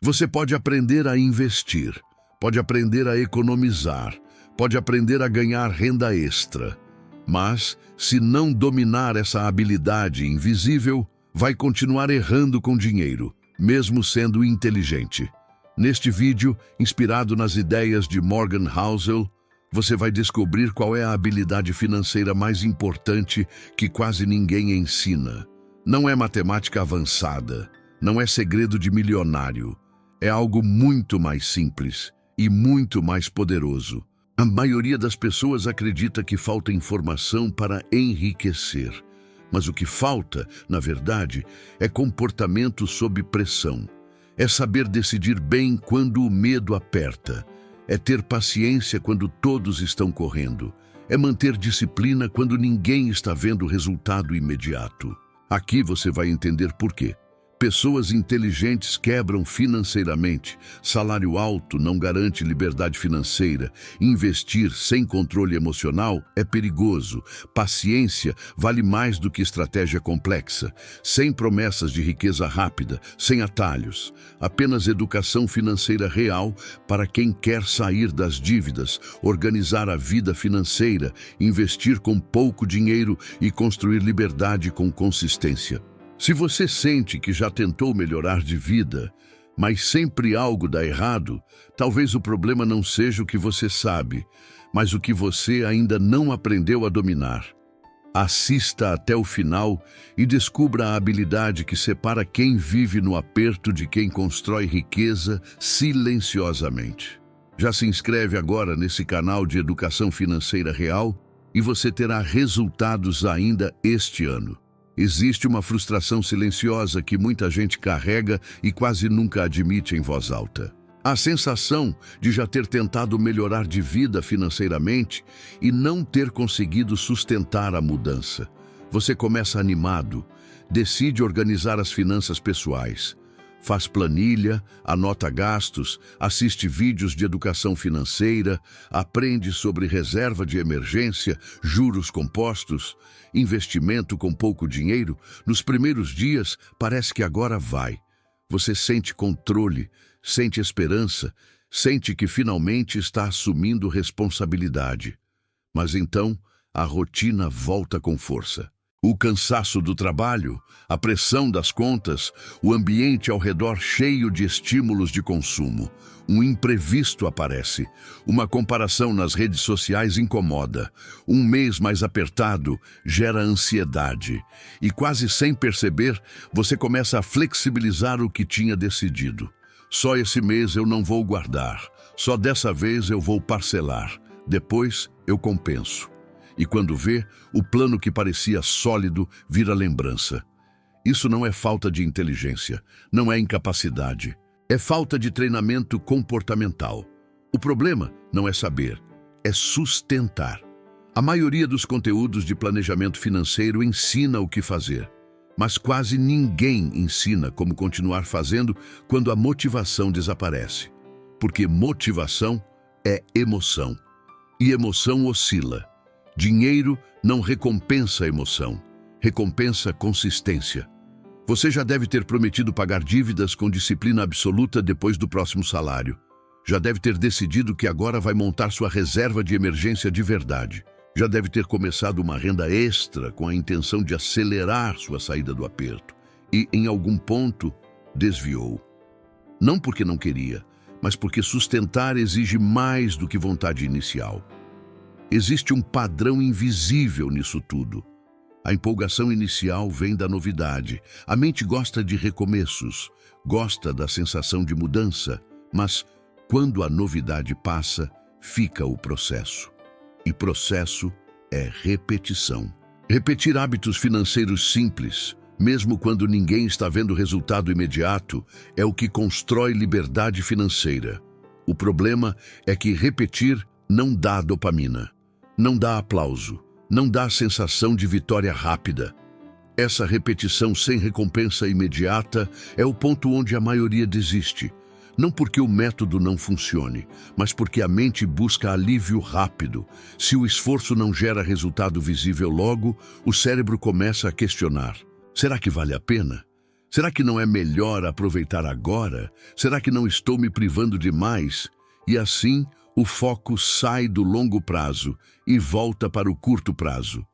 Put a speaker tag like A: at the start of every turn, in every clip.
A: Você pode aprender a investir, pode aprender a economizar, pode aprender a ganhar renda extra. Mas, se não dominar essa habilidade invisível, vai continuar errando com dinheiro, mesmo sendo inteligente. Neste vídeo, inspirado nas ideias de Morgan Housel, você vai descobrir qual é a habilidade financeira mais importante que quase ninguém ensina. Não é matemática avançada, não é segredo de milionário. É algo muito mais simples e muito mais poderoso. A maioria das pessoas acredita que falta informação para enriquecer. Mas o que falta, na verdade, é comportamento sob pressão. É saber decidir bem quando o medo aperta. É ter paciência quando todos estão correndo. É manter disciplina quando ninguém está vendo resultado imediato. Aqui você vai entender por quê. Pessoas inteligentes quebram financeiramente. Salário alto não garante liberdade financeira. Investir sem controle emocional é perigoso. Paciência vale mais do que estratégia complexa. Sem promessas de riqueza rápida, sem atalhos. Apenas educação financeira real para quem quer sair das dívidas, organizar a vida financeira, investir com pouco dinheiro e construir liberdade com consistência. Se você sente que já tentou melhorar de vida, mas sempre algo dá errado, talvez o problema não seja o que você sabe, mas o que você ainda não aprendeu a dominar. Assista até o final e descubra a habilidade que separa quem vive no aperto de quem constrói riqueza silenciosamente. Já se inscreve agora nesse canal de educação financeira real e você terá resultados ainda este ano. Existe uma frustração silenciosa que muita gente carrega e quase nunca admite em voz alta. A sensação de já ter tentado melhorar de vida financeiramente e não ter conseguido sustentar a mudança. Você começa animado, decide organizar as finanças pessoais. Faz planilha, anota gastos, assiste vídeos de educação financeira, aprende sobre reserva de emergência, juros compostos, investimento com pouco dinheiro. Nos primeiros dias, parece que agora vai. Você sente controle, sente esperança, sente que finalmente está assumindo responsabilidade. Mas então, a rotina volta com força. O cansaço do trabalho, a pressão das contas, o ambiente ao redor cheio de estímulos de consumo. Um imprevisto aparece. Uma comparação nas redes sociais incomoda. Um mês mais apertado gera ansiedade. E quase sem perceber, você começa a flexibilizar o que tinha decidido. Só esse mês eu não vou guardar. Só dessa vez eu vou parcelar. Depois eu compenso. E quando vê, o plano que parecia sólido vira lembrança. Isso não é falta de inteligência, não é incapacidade. É falta de treinamento comportamental. O problema não é saber, é sustentar. A maioria dos conteúdos de planejamento financeiro ensina o que fazer, mas quase ninguém ensina como continuar fazendo quando a motivação desaparece. Porque motivação é emoção, e emoção oscila. Dinheiro não recompensa emoção, recompensa consistência. Você já deve ter prometido pagar dívidas com disciplina absoluta depois do próximo salário. Já deve ter decidido que agora vai montar sua reserva de emergência de verdade. Já deve ter começado uma renda extra com a intenção de acelerar sua saída do aperto. E, em algum ponto, desviou. Não porque não queria, mas porque sustentar exige mais do que vontade inicial. Existe um padrão invisível nisso tudo. A empolgação inicial vem da novidade. A mente gosta de recomeços, gosta da sensação de mudança, mas quando a novidade passa, fica o processo. E processo é repetição. Repetir hábitos financeiros simples, mesmo quando ninguém está vendo resultado imediato, é o que constrói liberdade financeira. O problema é que repetir não dá dopamina. Não dá aplauso, não dá sensação de vitória rápida. Essa repetição sem recompensa imediata é o ponto onde a maioria desiste. Não porque o método não funcione, mas porque a mente busca alívio rápido. Se o esforço não gera resultado visível logo, o cérebro começa a questionar. Será que vale a pena? Será que não é melhor aproveitar agora? Será que não estou me privando demais? E assim, o foco sai do longo prazo e volta para o curto prazo.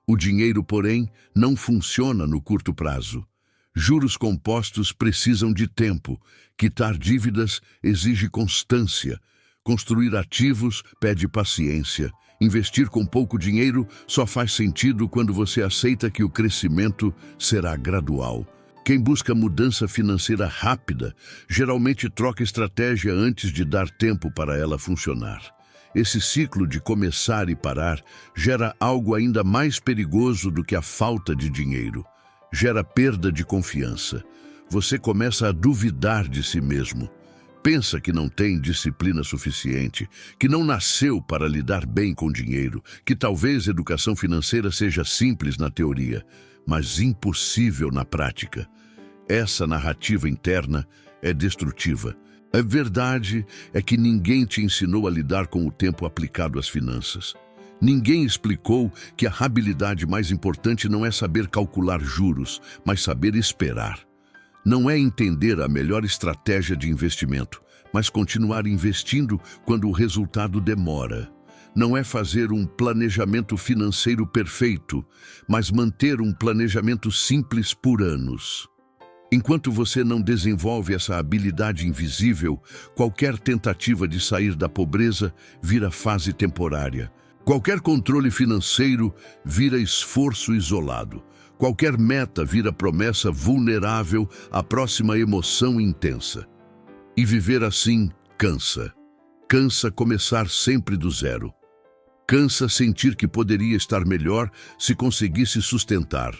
A: O dinheiro, porém, não funciona no curto prazo. Juros compostos precisam de tempo. Quitar dívidas exige constância. Construir ativos pede paciência. Investir com pouco dinheiro só faz sentido quando você aceita que o crescimento será gradual. Quem busca mudança financeira rápida, geralmente troca estratégia antes de dar tempo para ela funcionar. Esse ciclo de começar e parar gera algo ainda mais perigoso do que a falta de dinheiro. Gera perda de confiança. Você começa a duvidar de si mesmo. Pensa que não tem disciplina suficiente, que não nasceu para lidar bem com dinheiro, que talvez educação financeira seja simples na teoria, mas impossível na prática. Essa narrativa interna é destrutiva. A verdade é que ninguém te ensinou a lidar com o tempo aplicado às finanças. Ninguém explicou que a habilidade mais importante não é saber calcular juros, mas saber esperar. Não é entender a melhor estratégia de investimento, mas continuar investindo quando o resultado demora. Não é fazer um planejamento financeiro perfeito, mas manter um planejamento simples por anos. Enquanto você não desenvolve essa habilidade invisível, qualquer tentativa de sair da pobreza vira fase temporária. Qualquer controle financeiro vira esforço isolado. Qualquer meta vira promessa vulnerável à próxima emoção intensa. E viver assim cansa. Cansa começar sempre do zero. Cansa sentir que poderia estar melhor se conseguisse sustentar.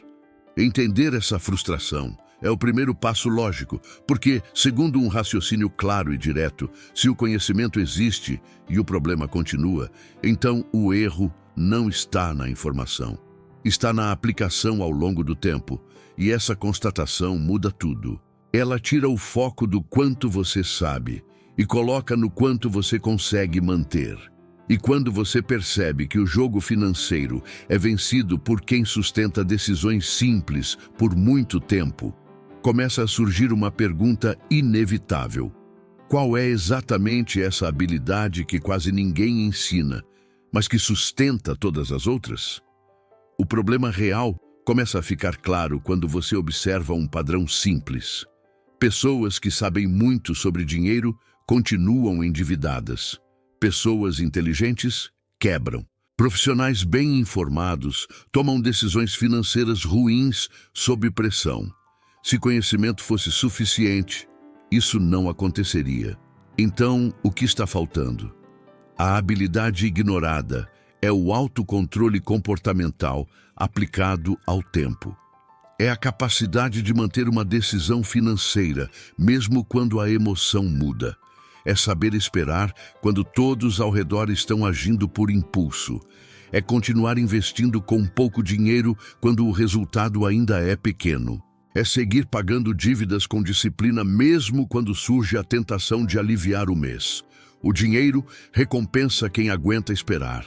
A: Entender essa frustração é o primeiro passo lógico, porque, segundo um raciocínio claro e direto, se o conhecimento existe e o problema continua, então o erro não está na informação. Está na aplicação ao longo do tempo, e essa constatação muda tudo. Ela tira o foco do quanto você sabe e coloca no quanto você consegue manter. E quando você percebe que o jogo financeiro é vencido por quem sustenta decisões simples por muito tempo, começa a surgir uma pergunta inevitável. Qual é exatamente essa habilidade que quase ninguém ensina, mas que sustenta todas as outras? O problema real começa a ficar claro quando você observa um padrão simples. Pessoas que sabem muito sobre dinheiro continuam endividadas. Pessoas inteligentes quebram. Profissionais bem informados tomam decisões financeiras ruins sob pressão. Se conhecimento fosse suficiente, isso não aconteceria. Então, o que está faltando? A habilidade ignorada é o autocontrole comportamental aplicado ao tempo. É a capacidade de manter uma decisão financeira, mesmo quando a emoção muda. É saber esperar quando todos ao redor estão agindo por impulso. É continuar investindo com pouco dinheiro quando o resultado ainda é pequeno. É seguir pagando dívidas com disciplina mesmo quando surge a tentação de aliviar o mês. O dinheiro recompensa quem aguenta esperar.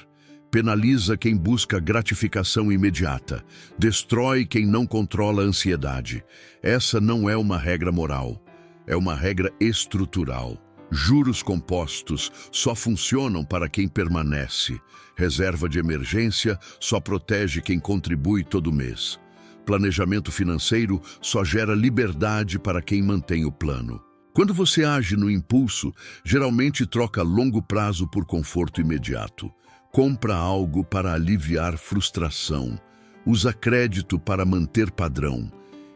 A: Penaliza quem busca gratificação imediata. Destrói quem não controla a ansiedade. Essa não é uma regra moral. É uma regra estrutural. Juros compostos só funcionam para quem permanece. Reserva de emergência só protege quem contribui todo mês. Planejamento financeiro só gera liberdade para quem mantém o plano. Quando você age no impulso, geralmente troca longo prazo por conforto imediato. Compra algo para aliviar frustração. Usa crédito para manter padrão.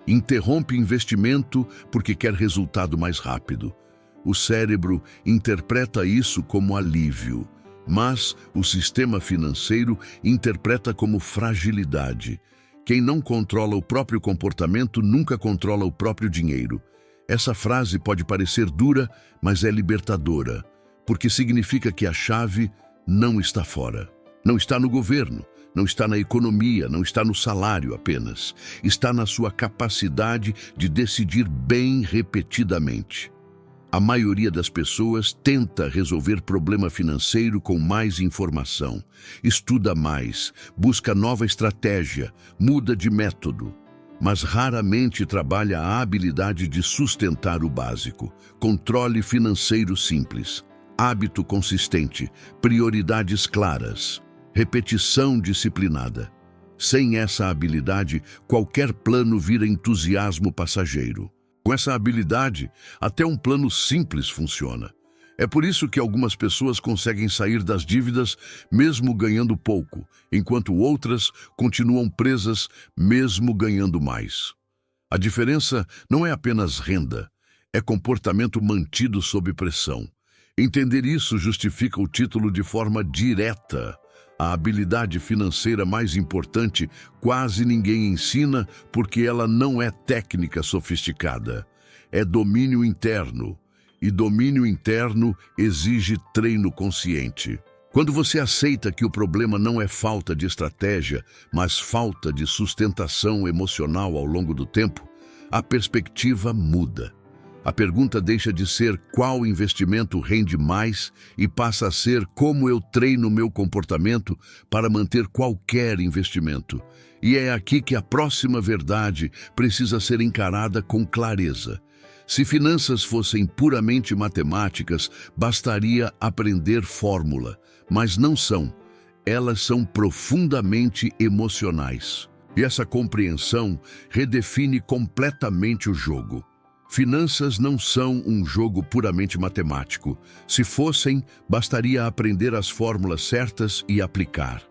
A: Interrompe investimento porque quer resultado mais rápido. O cérebro interpreta isso como alívio, mas o sistema financeiro interpreta como fragilidade. Quem não controla o próprio comportamento nunca controla o próprio dinheiro. Essa frase pode parecer dura, mas é libertadora, porque significa que a chave não está fora. Não está no governo, não está na economia, não está no salário apenas. Está na sua capacidade de decidir bem repetidamente. A maioria das pessoas tenta resolver problema financeiro com mais informação, estuda mais, busca nova estratégia, muda de método. mas raramente trabalha a habilidade de sustentar o básico. Controle financeiro simples, hábito consistente, prioridades claras, repetição disciplinada. Sem essa habilidade, qualquer plano vira entusiasmo passageiro. Com essa habilidade, até um plano simples funciona. É por isso que algumas pessoas conseguem sair das dívidas mesmo ganhando pouco, enquanto outras continuam presas mesmo ganhando mais. A diferença não é apenas renda, é comportamento mantido sob pressão. Entender isso justifica o título de forma direta. A habilidade financeira mais importante quase ninguém ensina porque ela não é técnica sofisticada. É domínio interno. E domínio interno exige treino consciente. Quando você aceita que o problema não é falta de estratégia, mas falta de sustentação emocional ao longo do tempo, a perspectiva muda. A pergunta deixa de ser qual investimento rende mais e passa a ser como eu treino meu comportamento para manter qualquer investimento. E é aqui que a próxima verdade precisa ser encarada com clareza. Se finanças fossem puramente matemáticas, bastaria aprender fórmula, mas não são. Elas são profundamente emocionais. E essa compreensão redefine completamente o jogo. Finanças não são um jogo puramente matemático. Se fossem, bastaria aprender as fórmulas certas e aplicar.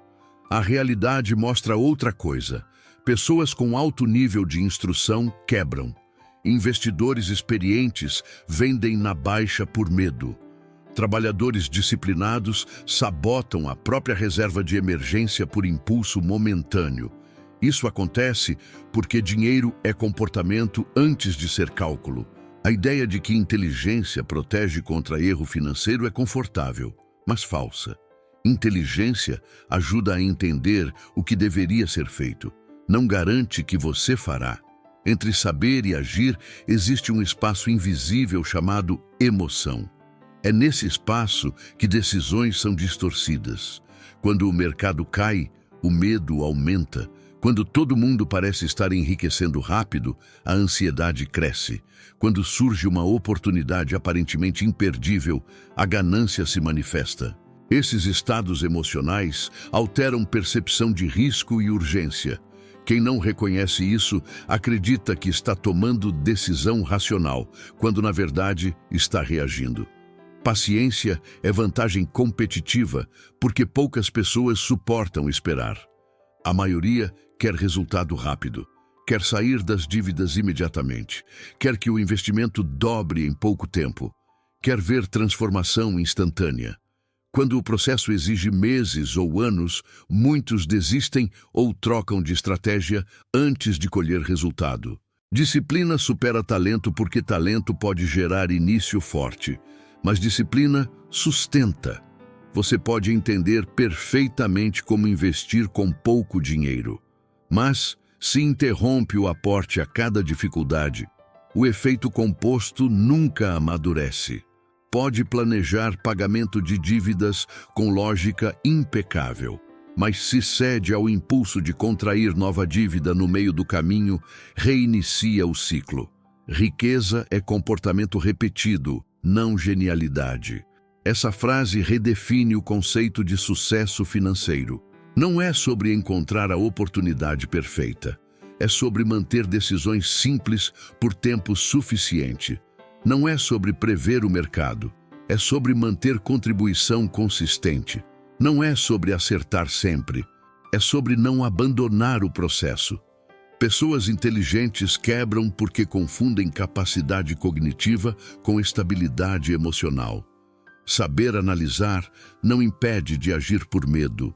A: A realidade mostra outra coisa. Pessoas com alto nível de instrução quebram. Investidores experientes vendem na baixa por medo. Trabalhadores disciplinados sabotam a própria reserva de emergência por impulso momentâneo. Isso acontece porque dinheiro é comportamento antes de ser cálculo. A ideia de que inteligência protege contra erro financeiro é confortável, mas falsa. Inteligência ajuda a entender o que deveria ser feito. Não garante que você fará. Entre saber e agir, existe um espaço invisível chamado emoção. É nesse espaço que decisões são distorcidas. Quando o mercado cai, o medo aumenta. Quando todo mundo parece estar enriquecendo rápido, a ansiedade cresce. Quando surge uma oportunidade aparentemente imperdível, a ganância se manifesta. Esses estados emocionais alteram percepção de risco e urgência. Quem não reconhece isso acredita que está tomando decisão racional, quando na verdade está reagindo. Paciência é vantagem competitiva, porque poucas pessoas suportam esperar. A maioria quer resultado rápido, quer sair das dívidas imediatamente, quer que o investimento dobre em pouco tempo, quer ver transformação instantânea. Quando o processo exige meses ou anos, muitos desistem ou trocam de estratégia antes de colher resultado. Disciplina supera talento porque talento pode gerar início forte, mas disciplina sustenta. Você pode entender perfeitamente como investir com pouco dinheiro. Mas, se interrompe o aporte a cada dificuldade, o efeito composto nunca amadurece. Pode planejar pagamento de dívidas com lógica impecável, mas se cede ao impulso de contrair nova dívida no meio do caminho, reinicia o ciclo. Riqueza é comportamento repetido, não genialidade. Essa frase redefine o conceito de sucesso financeiro. Não é sobre encontrar a oportunidade perfeita. É sobre manter decisões simples por tempo suficiente. Não é sobre prever o mercado. É sobre manter contribuição consistente. Não é sobre acertar sempre. É sobre não abandonar o processo. Pessoas inteligentes quebram porque confundem capacidade cognitiva com estabilidade emocional. Saber analisar não impede de agir por medo.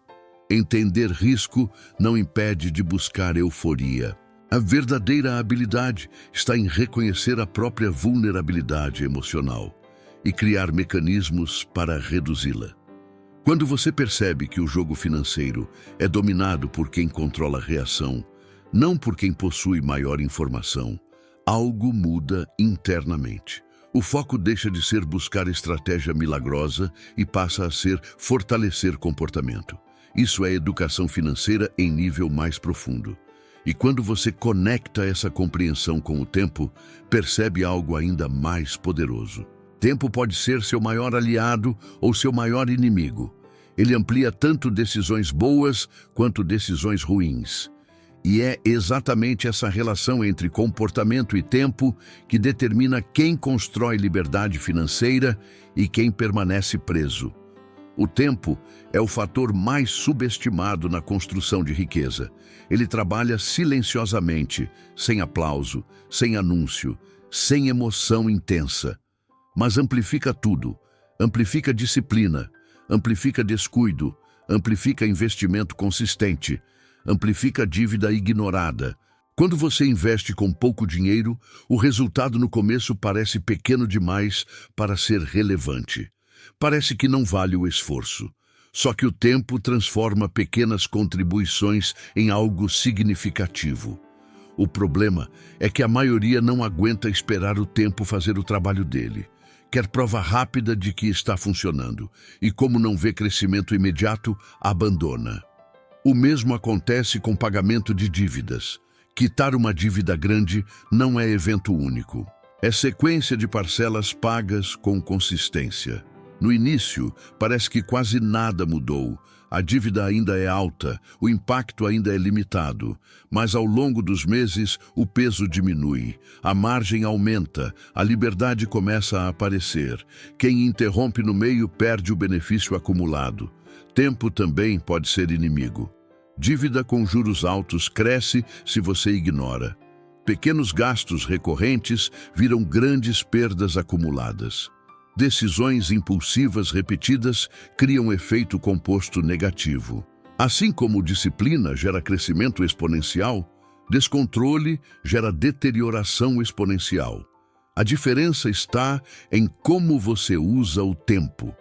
A: Entender risco não impede de buscar euforia. A verdadeira habilidade está em reconhecer a própria vulnerabilidade emocional e criar mecanismos para reduzi-la. Quando você percebe que o jogo financeiro é dominado por quem controla a reação, não por quem possui maior informação, algo muda internamente. O foco deixa de ser buscar estratégia milagrosa e passa a ser fortalecer comportamento. Isso é educação financeira em nível mais profundo. E quando você conecta essa compreensão com o tempo, percebe algo ainda mais poderoso. Tempo pode ser seu maior aliado ou seu maior inimigo. Ele amplia tanto decisões boas quanto decisões ruins. E é exatamente essa relação entre comportamento e tempo que determina quem constrói liberdade financeira e quem permanece preso. O tempo é o fator mais subestimado na construção de riqueza. Ele trabalha silenciosamente, sem aplauso, sem anúncio, sem emoção intensa. Mas amplifica tudo. Amplifica disciplina, amplifica descuido, amplifica investimento consistente, amplifica dívida ignorada. Quando você investe com pouco dinheiro, o resultado no começo parece pequeno demais para ser relevante. Parece que não vale o esforço. Só que o tempo transforma pequenas contribuições em algo significativo. O problema é que a maioria não aguenta esperar o tempo fazer o trabalho dele. Quer prova rápida de que está funcionando, e como não vê crescimento imediato, abandona. O mesmo acontece com pagamento de dívidas. Quitar uma dívida grande não é evento único. É sequência de parcelas pagas com consistência. No início, parece que quase nada mudou. A dívida ainda é alta, o impacto ainda é limitado, mas ao longo dos meses o peso diminui, a margem aumenta, a liberdade começa a aparecer. Quem interrompe no meio perde o benefício acumulado. Tempo também pode ser inimigo. Dívida com juros altos cresce se você ignora. Pequenos gastos recorrentes viram grandes perdas acumuladas. Decisões impulsivas repetidas criam efeito composto negativo. Assim como disciplina gera crescimento exponencial, descontrole gera deterioração exponencial. A diferença está em como você usa o tempo.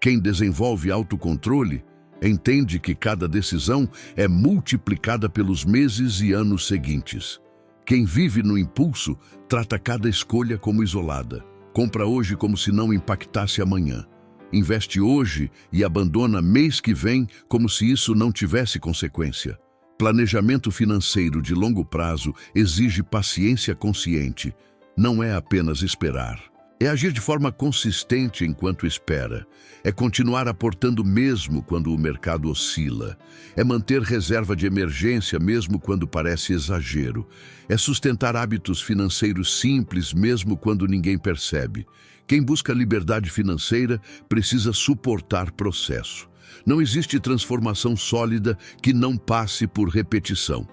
A: Quem desenvolve autocontrole entende que cada decisão é multiplicada pelos meses e anos seguintes. Quem vive no impulso trata cada escolha como isolada. Compra hoje como se não impactasse amanhã. Investe hoje e abandona mês que vem como se isso não tivesse consequência. Planejamento financeiro de longo prazo exige paciência consciente. Não é apenas esperar. É agir de forma consistente enquanto espera. É continuar aportando mesmo quando o mercado oscila. É manter reserva de emergência mesmo quando parece exagero. É sustentar hábitos financeiros simples mesmo quando ninguém percebe. Quem busca liberdade financeira precisa suportar processo. Não existe transformação sólida que não passe por repetição.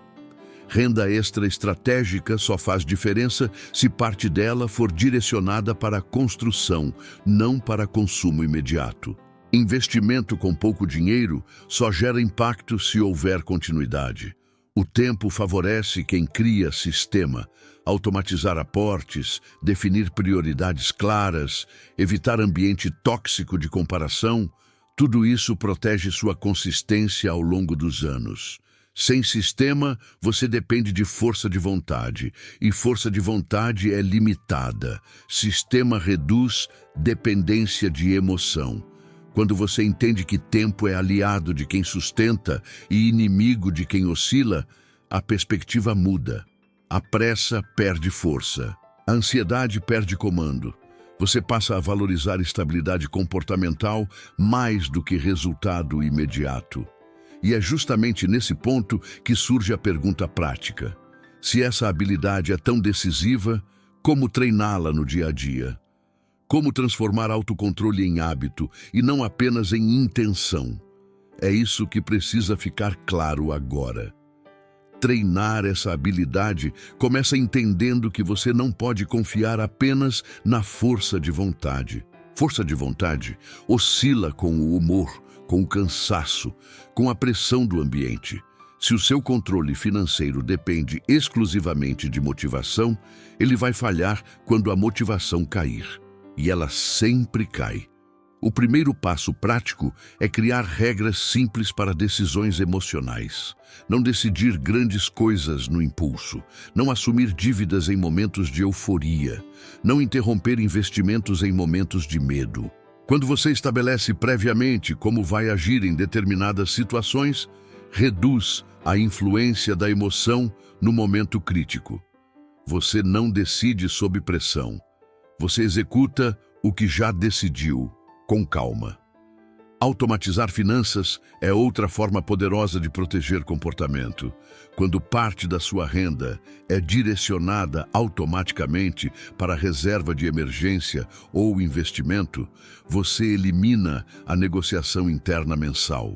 A: Renda extra estratégica só faz diferença se parte dela for direcionada para a construção, não para consumo imediato. Investimento com pouco dinheiro só gera impacto se houver continuidade. O tempo favorece quem cria sistema, automatizar aportes, definir prioridades claras, evitar ambiente tóxico de comparação. Tudo isso protege sua consistência ao longo dos anos. Sem sistema, você depende de força de vontade, e força de vontade é limitada. Sistema reduz dependência de emoção. Quando você entende que tempo é aliado de quem sustenta e inimigo de quem oscila, a perspectiva muda. A pressa perde força. A ansiedade perde comando. Você passa a valorizar estabilidade comportamental mais do que resultado imediato. E é justamente nesse ponto que surge a pergunta prática. Se essa habilidade é tão decisiva, como treiná-la no dia a dia? Como transformar autocontrole em hábito e não apenas em intenção? É isso que precisa ficar claro agora. Treinar essa habilidade começa entendendo que você não pode confiar apenas na força de vontade. Força de vontade oscila com o humor, com o cansaço, com a pressão do ambiente. Se o seu controle financeiro depende exclusivamente de motivação, ele vai falhar quando a motivação cair. E ela sempre cai. O primeiro passo prático é criar regras simples para decisões emocionais. Não decidir grandes coisas no impulso. Não assumir dívidas em momentos de euforia. Não interromper investimentos em momentos de medo. Quando você estabelece previamente como vai agir em determinadas situações, reduz a influência da emoção no momento crítico. Você não decide sob pressão. Você executa o que já decidiu, com calma. Automatizar finanças é outra forma poderosa de proteger comportamento. Quando parte da sua renda é direcionada automaticamente para a reserva de emergência ou investimento, você elimina a negociação interna mensal.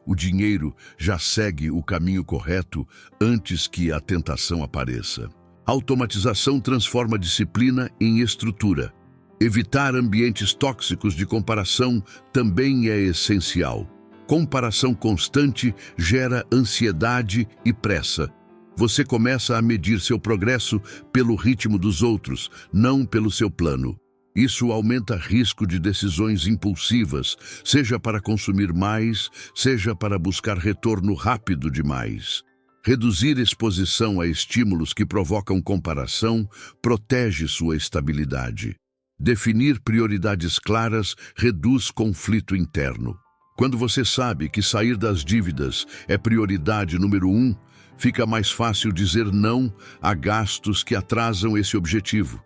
A: O dinheiro já segue o caminho correto antes que a tentação apareça. Automatização transforma disciplina em estrutura. Evitar ambientes tóxicos de comparação também é essencial. Comparação constante gera ansiedade e pressa. Você começa a medir seu progresso pelo ritmo dos outros, não pelo seu plano. Isso aumenta risco de decisões impulsivas, seja para consumir mais, seja para buscar retorno rápido demais. Reduzir exposição a estímulos que provocam comparação protege sua estabilidade. Definir prioridades claras reduz conflito interno. Quando você sabe que sair das dívidas é prioridade número 1, fica mais fácil dizer não a gastos que atrasam esse objetivo.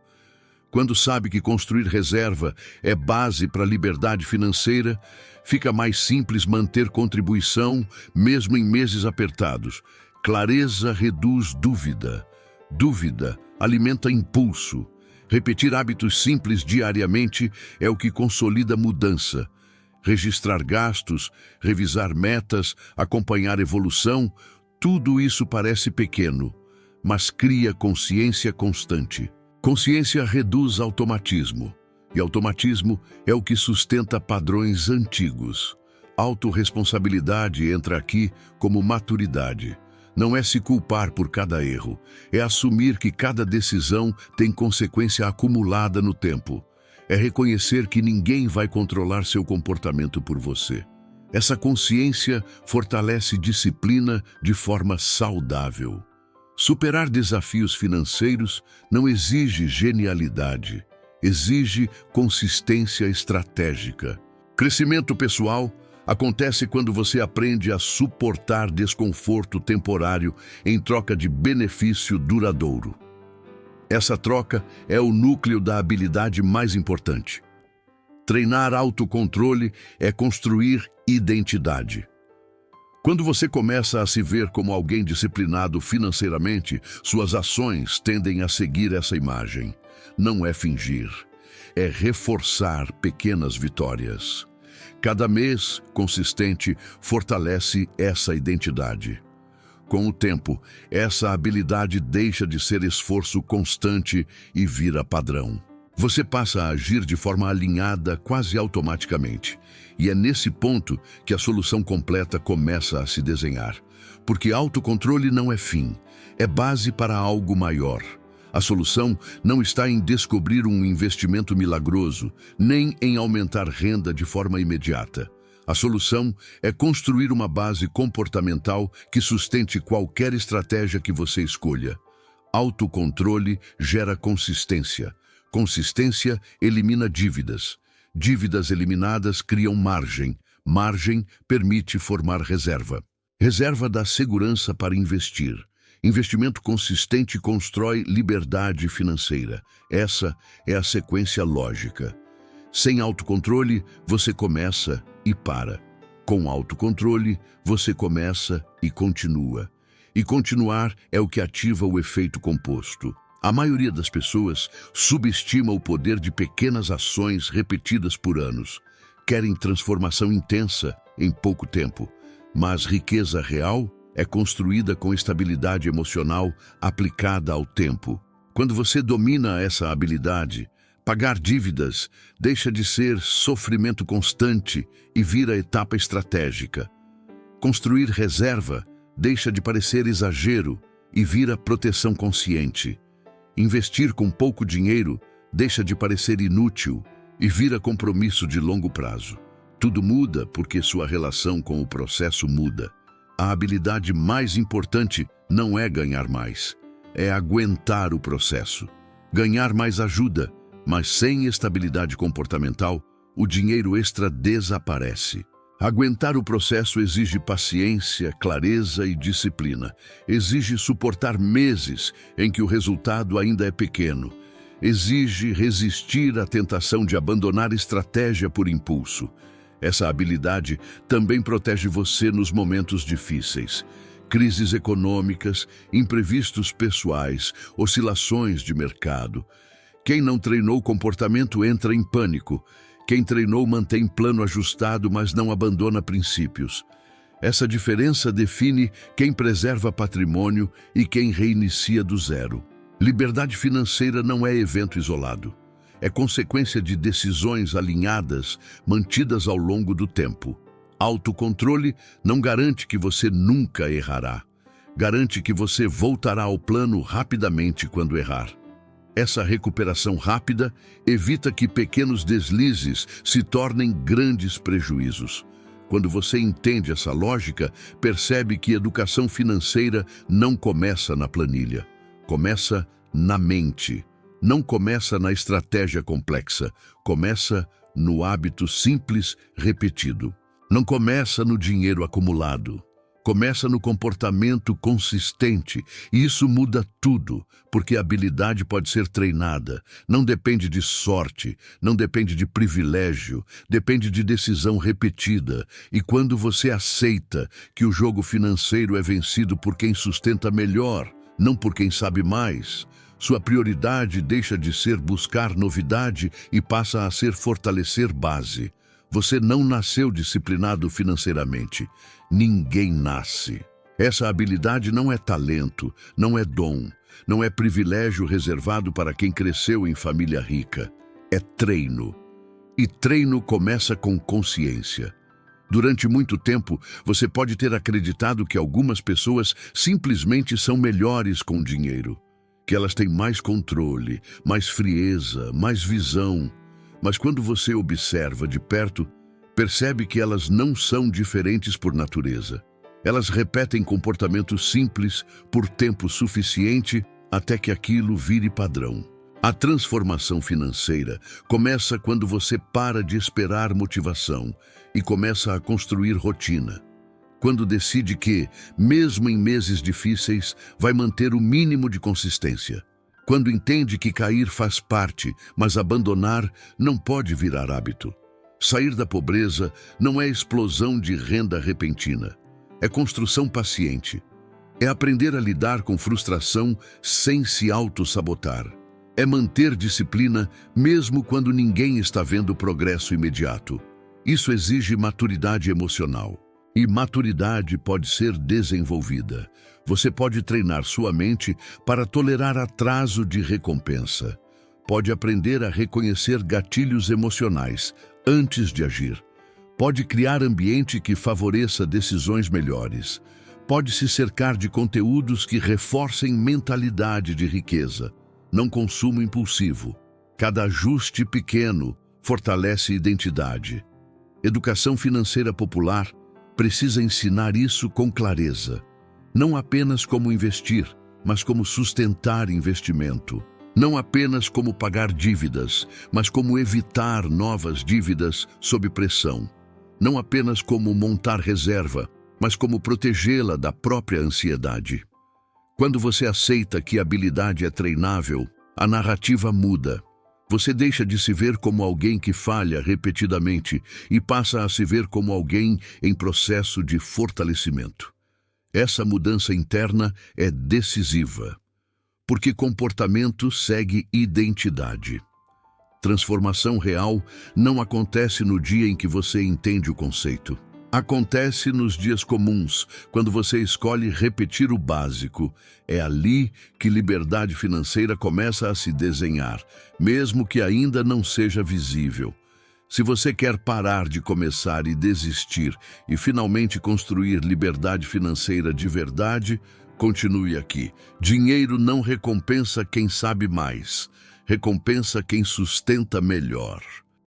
A: Quando sabe que construir reserva é base para a liberdade financeira, fica mais simples manter contribuição, mesmo em meses apertados. Clareza reduz dúvida. Dúvida alimenta impulso. Repetir hábitos simples diariamente é o que consolida mudança. Registrar gastos, revisar metas, acompanhar evolução, tudo isso parece pequeno, mas cria consciência constante. Consciência reduz automatismo, e automatismo é o que sustenta padrões antigos. Autorresponsabilidade entra aqui como maturidade. Não é se culpar por cada erro, é assumir que cada decisão tem consequência acumulada no tempo. É reconhecer que ninguém vai controlar seu comportamento por você. Essa consciência fortalece disciplina de forma saudável. Superar desafios financeiros não exige genialidade, exige consistência estratégica. Crescimento pessoal acontece quando você aprende a suportar desconforto temporário em troca de benefício duradouro. Essa troca é o núcleo da habilidade mais importante. Treinar autocontrole é construir identidade. Quando você começa a se ver como alguém disciplinado financeiramente, suas ações tendem a seguir essa imagem. Não é fingir, é reforçar pequenas vitórias. Cada mês consistente fortalece essa identidade. Com o tempo, essa habilidade deixa de ser esforço constante e vira padrão. Você passa a agir de forma alinhada quase automaticamente. E é nesse ponto que a solução completa começa a se desenhar. Porque autocontrole não é fim, é base para algo maior. A solução não está em descobrir um investimento milagroso, nem em aumentar renda de forma imediata. A solução é construir uma base comportamental que sustente qualquer estratégia que você escolha. Autocontrole gera consistência. Consistência elimina dívidas. Dívidas eliminadas criam margem. Margem permite formar reserva. Reserva dá segurança para investir. Investimento consistente constrói liberdade financeira. Essa é a sequência lógica. Sem autocontrole, você começa e para. Com autocontrole, você começa e continua. E continuar é o que ativa o efeito composto. A maioria das pessoas subestima o poder de pequenas ações repetidas por anos. Querem transformação intensa em pouco tempo, mas riqueza real é construída com estabilidade emocional aplicada ao tempo. Quando você domina essa habilidade, pagar dívidas deixa de ser sofrimento constante e vira etapa estratégica. Construir reserva deixa de parecer exagero e vira proteção consciente. Investir com pouco dinheiro deixa de parecer inútil e vira compromisso de longo prazo. Tudo muda porque sua relação com o processo muda. A habilidade mais importante não é ganhar mais, é aguentar o processo. Ganhar mais ajuda, mas sem estabilidade comportamental, o dinheiro extra desaparece. Aguentar o processo exige paciência, clareza e disciplina. Exige suportar meses em que o resultado ainda é pequeno. Exige resistir à tentação de abandonar estratégia por impulso. Essa habilidade também protege você nos momentos difíceis. Crises econômicas, imprevistos pessoais, oscilações de mercado. Quem não treinou comportamento entra em pânico. Quem treinou mantém plano ajustado, mas não abandona princípios. Essa diferença define quem preserva patrimônio e quem reinicia do zero. Liberdade financeira não é evento isolado. É consequência de decisões alinhadas, mantidas ao longo do tempo. Autocontrole não garante que você nunca errará. Garante que você voltará ao plano rapidamente quando errar. Essa recuperação rápida evita que pequenos deslizes se tornem grandes prejuízos. Quando você entende essa lógica, percebe que educação financeira não começa na planilha. Começa na mente. Não começa na estratégia complexa. Começa no hábito simples repetido. Não começa no dinheiro acumulado. Começa no comportamento consistente, e isso muda tudo, porque a habilidade pode ser treinada. Não depende de sorte, não depende de privilégio, depende de decisão repetida. E quando você aceita que o jogo financeiro é vencido por quem sustenta melhor, não por quem sabe mais, sua prioridade deixa de ser buscar novidade e passa a ser fortalecer base. Você não nasceu disciplinado financeiramente. Ninguém nasce. Essa habilidade não é talento, não é dom, não é privilégio reservado para quem cresceu em família rica. É treino. E treino começa com consciência. Durante muito tempo, você pode ter acreditado que algumas pessoas simplesmente são melhores com dinheiro, que elas têm mais controle, mais frieza, mais visão. Mas quando você observa de perto, percebe que elas não são diferentes por natureza. Elas repetem comportamentos simples por tempo suficiente até que aquilo vire padrão. A transformação financeira começa quando você para de esperar motivação e começa a construir rotina. Quando decide que, mesmo em meses difíceis, vai manter o mínimo de consistência. Quando entende que cair faz parte, mas abandonar não pode virar hábito. Sair da pobreza não é explosão de renda repentina. É construção paciente. É aprender a lidar com frustração sem se auto-sabotar. É manter disciplina mesmo quando ninguém está vendo progresso imediato. Isso exige maturidade emocional. E maturidade pode ser desenvolvida. Você pode treinar sua mente para tolerar atraso de recompensa. Pode aprender a reconhecer gatilhos emocionais antes de agir. Pode criar ambiente que favoreça decisões melhores. Pode se cercar de conteúdos que reforcem mentalidade de riqueza, não consumo impulsivo. Cada ajuste pequeno fortalece identidade. Educação financeira popular precisa ensinar isso com clareza. Não apenas como investir, mas como sustentar investimento. Não apenas como pagar dívidas, mas como evitar novas dívidas sob pressão. Não apenas como montar reserva, mas como protegê-la da própria ansiedade. Quando você aceita que a habilidade é treinável, a narrativa muda. Você deixa de se ver como alguém que falha repetidamente e passa a se ver como alguém em processo de fortalecimento. Essa mudança interna é decisiva, porque comportamento segue identidade. Transformação real não acontece no dia em que você entende o conceito. Acontece nos dias comuns, quando você escolhe repetir o básico. É ali que liberdade financeira começa a se desenhar, mesmo que ainda não seja visível. Se você quer parar de começar e desistir e finalmente construir liberdade financeira de verdade, continue aqui. Dinheiro não recompensa quem sabe mais, recompensa quem sustenta melhor.